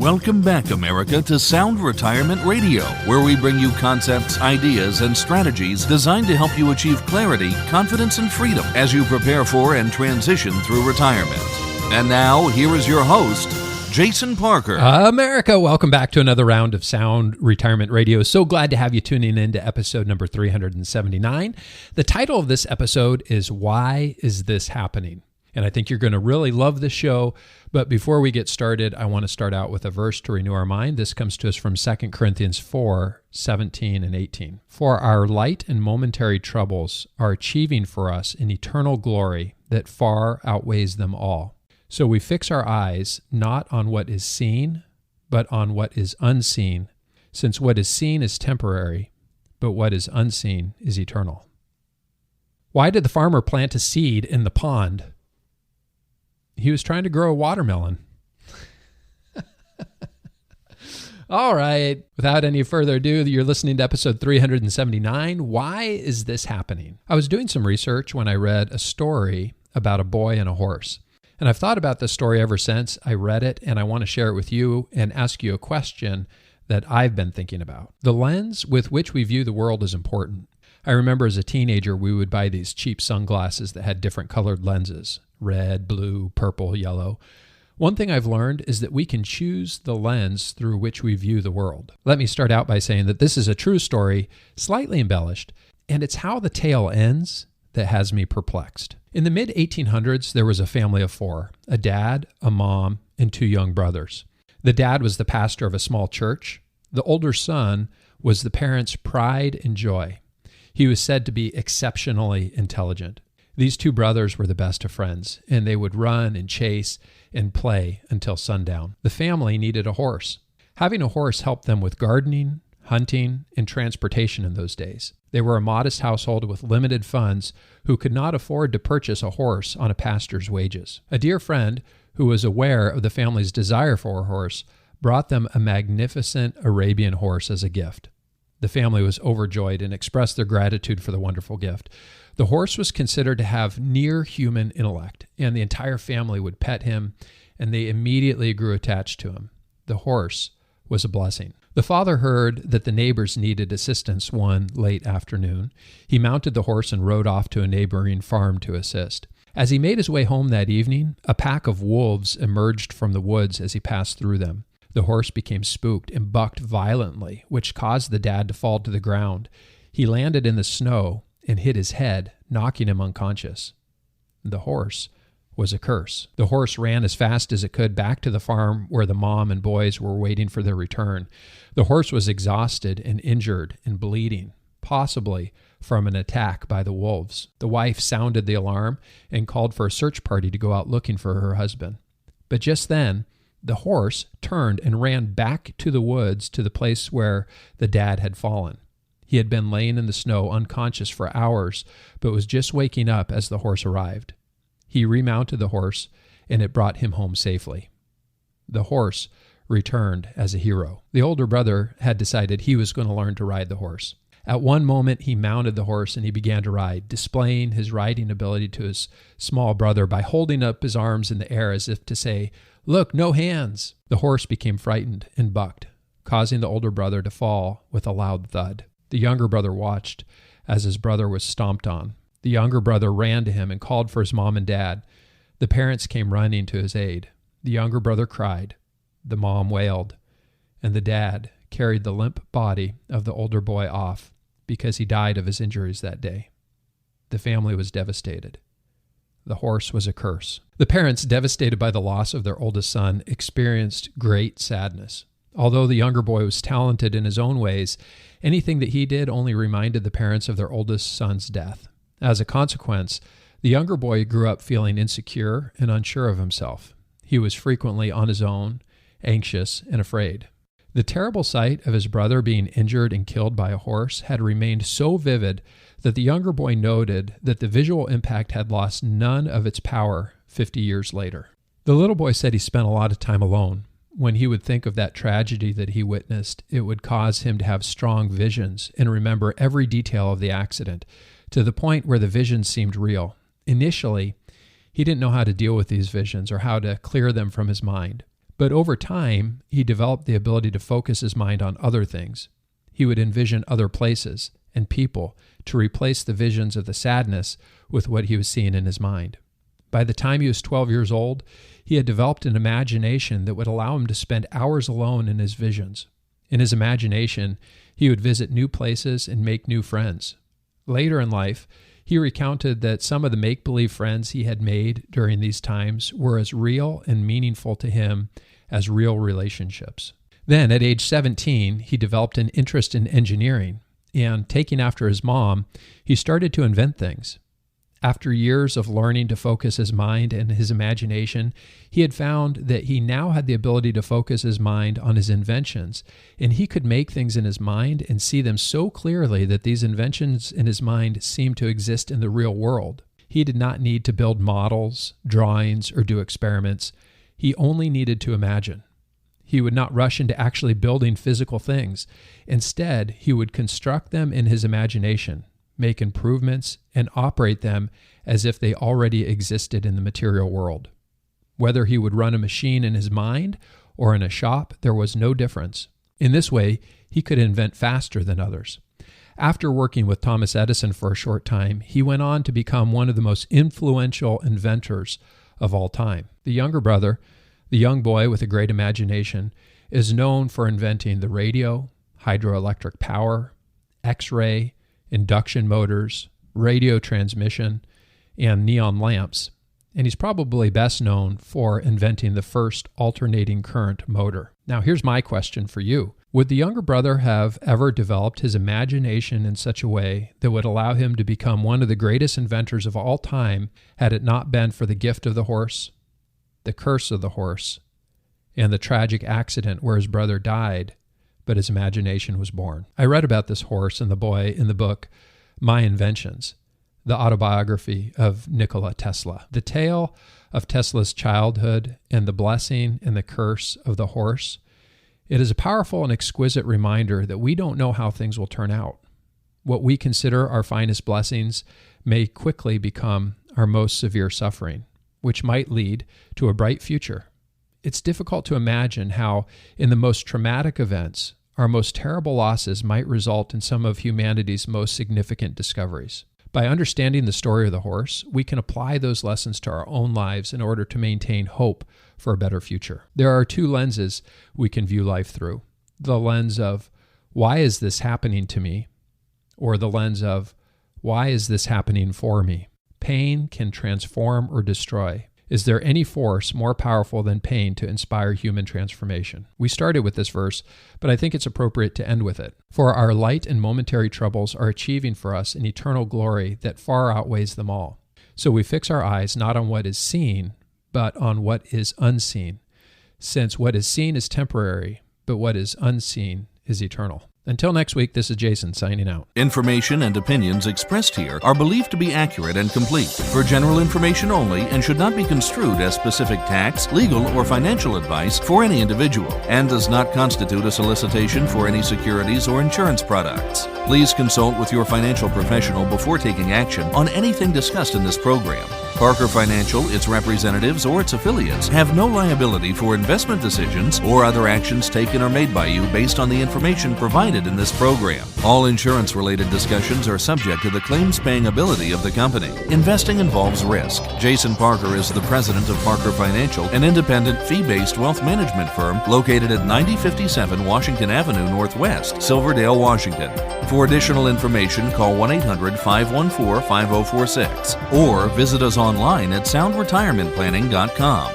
Welcome back, America, to Sound Retirement Radio, where we bring you concepts, ideas, and strategies designed to help you achieve clarity, confidence, and freedom as you prepare for and transition through retirement. And now, here is your host, Jason Parker. America, welcome back to another round of Sound Retirement Radio. So glad to have you tuning in to episode number 379. The title of this episode is Why Is This Happening? And I think you're going to really love this show. But before we get started, I want to start out with a verse to renew our mind. This comes to us from 2 Corinthians 4, 17 and 18. For our light and momentary troubles are achieving for us an eternal glory that far outweighs them all. So we fix our eyes not on what is seen, but on what is unseen, since what is seen is temporary, but what is unseen is eternal. Why did the farmer plant a seed in the pond? He was trying to grow a watermelon. All right. Without any further ado, you're listening to episode 379. Why is this happening? I was doing some research when I read a story about a boy and a horse. And I've thought about this story ever since I read it, and I want to share it with you and ask you a question that I've been thinking about. The lens with which we view the world is important. I remember as a teenager, we would buy these cheap sunglasses that had different colored lenses. Red, blue, purple, yellow. One thing I've learned is that we can choose the lens through which we view the world. Let me start out by saying that this is a true story, slightly embellished, and it's how the tale ends that has me perplexed. In the mid-1800s, there was a family of four, a dad, a mom, and two young brothers. The dad was the pastor of a small church. The older son was the parents' pride and joy. He was said to be exceptionally intelligent. These two brothers were the best of friends, and they would run and chase and play until sundown. The family needed a horse. Having a horse helped them with gardening, hunting, and transportation in those days. They were a modest household with limited funds who could not afford to purchase a horse on a pastor's wages. A dear friend, who was aware of the family's desire for a horse, brought them a magnificent Arabian horse as a gift. The family was overjoyed and expressed their gratitude for the wonderful gift. The horse was considered to have near human intellect, and the entire family would pet him, and they immediately grew attached to him. The horse was a blessing. The father heard that the neighbors needed assistance one late afternoon. He mounted the horse and rode off to a neighboring farm to assist. As he made his way home that evening, a pack of wolves emerged from the woods as he passed through them. The horse became spooked and bucked violently, which caused the dad to fall to the ground. He landed in the snow and hit his head, knocking him unconscious. The horse was a curse. The horse ran as fast as it could back to the farm where the mom and boys were waiting for their return. The horse was exhausted and injured and bleeding, possibly from an attack by the wolves. The wife sounded the alarm and called for a search party to go out looking for her husband. But just then, the horse turned and ran back to the woods to the place where the dad had fallen. He had been laying in the snow unconscious for hours, but was just waking up as the horse arrived. He remounted the horse, and it brought him home safely. The horse returned as a hero. The older brother had decided he was going to learn to ride the horse. At one moment, he mounted the horse and he began to ride, displaying his riding ability to his small brother by holding up his arms in the air as if to say, "Look, no hands." The horse became frightened and bucked, causing the older brother to fall with a loud thud. The younger brother watched as his brother was stomped on. The younger brother ran to him and called for his mom and dad. The parents came running to his aid. The younger brother cried. The mom wailed. And the dad carried the limp body of the older boy off because he died of his injuries that day. The family was devastated. The horse was a curse. The parents, devastated by the loss of their oldest son, experienced great sadness. Although the younger boy was talented in his own ways, anything that he did only reminded the parents of their oldest son's death. As a consequence, the younger boy grew up feeling insecure and unsure of himself. He was frequently on his own, anxious, and afraid. The terrible sight of his brother being injured and killed by a horse had remained so vivid that the younger boy noted that the visual impact had lost none of its power 50 years later. The little boy said he spent a lot of time alone. When he would think of that tragedy that he witnessed, it would cause him to have strong visions and remember every detail of the accident, to the point where the visions seemed real. Initially, he didn't know how to deal with these visions or how to clear them from his mind. But over time, he developed the ability to focus his mind on other things. He would envision other places and people to replace the visions of the sadness with what he was seeing in his mind. By the time he was 12 years old, he had developed an imagination that would allow him to spend hours alone in his visions. In his imagination, he would visit new places and make new friends. Later in life, he recounted that some of the make-believe friends he had made during these times were as real and meaningful to him as real relationships. Then, at age 17, he developed an interest in engineering, and taking after his mom, he started to invent things. After years of learning to focus his mind and his imagination, he had found that he now had the ability to focus his mind on his inventions, and he could make things in his mind and see them so clearly that these inventions in his mind seemed to exist in the real world. He did not need to build models, drawings, or do experiments. He only needed to imagine. He would not rush into actually building physical things. Instead, he would construct them in his imagination, make improvements, and operate them as if they already existed in the material world. Whether he would run a machine in his mind or in a shop, there was no difference. In this way, he could invent faster than others. After working with Thomas Edison for a short time, he went on to become one of the most influential inventors of all time. The younger brother, the young boy with a great imagination, is known for inventing the radio, hydroelectric power, X-ray, induction motors, radio transmission, and neon lamps, and he's probably best known for inventing the first alternating current motor. Now, here's my question for you. Would the younger brother have ever developed his imagination in such a way that would allow him to become one of the greatest inventors of all time had it not been for the gift of the horse, the curse of the horse, and the tragic accident where his brother died, but his imagination was born? I read about this horse and the boy in the book My Inventions, the autobiography of Nikola Tesla. The tale of Tesla's childhood and the blessing and the curse of the horse, it is a powerful and exquisite reminder that we don't know how things will turn out. What we consider our finest blessings may quickly become our most severe suffering, which might lead to a bright future. It's difficult to imagine how, in the most traumatic events, our most terrible losses might result in some of humanity's most significant discoveries. By understanding the story of the horse, we can apply those lessons to our own lives in order to maintain hope for a better future. There are two lenses we can view life through. The lens of, why is this happening to me? Or the lens of, why is this happening for me? Pain can transform or destroy. Is there any force more powerful than pain to inspire human transformation? We started with this verse, but I think it's appropriate to end with it. For our light and momentary troubles are achieving for us an eternal glory that far outweighs them all. So we fix our eyes not on what is seen, but on what is unseen, since what is seen is temporary, but what is unseen is eternal. Until next week, this is Jason signing out. Information and opinions expressed here are believed to be accurate and complete, for general information only, and should not be construed as specific tax, legal, or financial advice for any individual, and does not constitute a solicitation for any securities or insurance products. Please consult with your financial professional before taking action on anything discussed in this program. Parker Financial, its representatives, or its affiliates have no liability for investment decisions or other actions taken or made by you based on the information provided in this program. All insurance-related discussions are subject to the claims-paying ability of the company. Investing involves risk. Jason Parker is the president of Parker Financial, an independent fee-based wealth management firm located at 9057 Washington Avenue Northwest, Silverdale, Washington. For additional information, call 1-800-514-5046 or visit us online at soundretirementplanning.com.